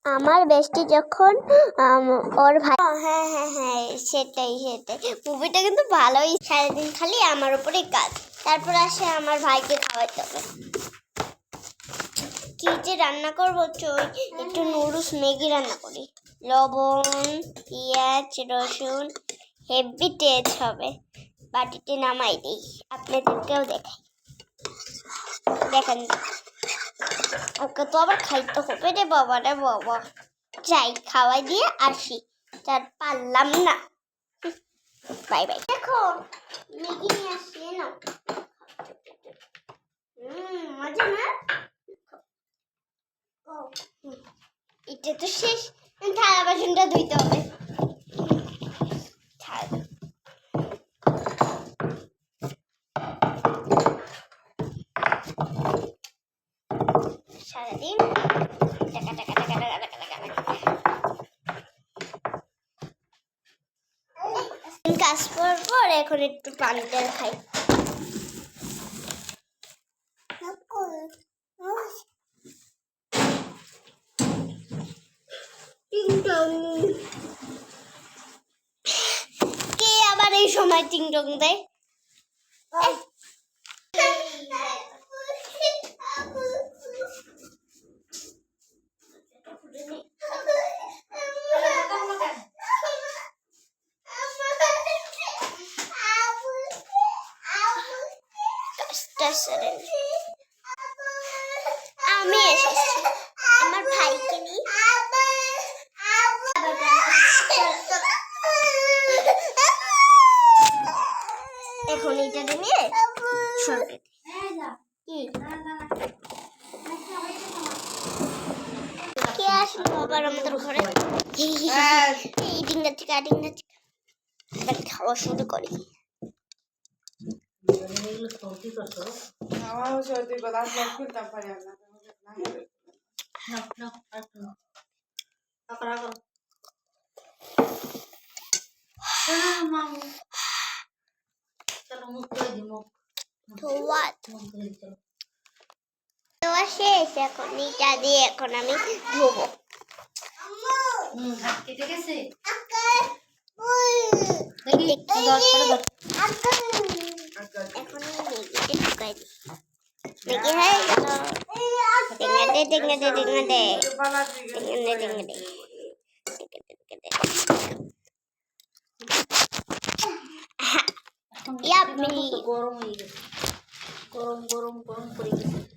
আমার বেস্টি যখন ওর ভাই হ্যাঁ হ্যাঁ হ্যাঁ সেটাই মুভিটা কিন্তু ভালোই। সারাদিন খালি আমার উপরে কাজ, তারপর আসে আমার ভাইকে খাওয়াতে হবে। কি যে রান্না করবো, একটু নুডলস ম্যাগি রান্না করি। লবণ, পেঁয়াজ, রসুন, হেভি টেস্ট হবে। বাটিতে নামাই দিই, আপনাদেরকেও দেখাই। দেখেন, ওকে তো আবার খাইতে হবে রে বাবা রে বাবা। যাই খাওয়াই দিয়ে আসি, তার পারলাম না। Bye bye. দেখো ম্যাগি নিয়ে আসি না, মজা না? এটা তো শেষ, থালা বাসনটা ধুইতে হবে। সারাদিন টাকা টাকা টাকা টাকা টাকা টাকা কাজ পর এখন একটু পানিটা খাই। কে আবার এই সময় টিং টং দেয়? আমি এসেছি আমার ভাইকে নিয়ে। এখন এইটা নিয়ে সরকার কে আসলো আবার আমাদের ঘরে? এই ডিঙ্গা চিকা এবার খাওয়া শুরু করি। শেষ, এখন এটা দিয়ে এখন আমি ধোবো। এখন ম্যাগিতে ঢুকাই দিই। ম্যাগি হয়ে গেল। গরম হয়ে গেছে, গরম করে গেছে।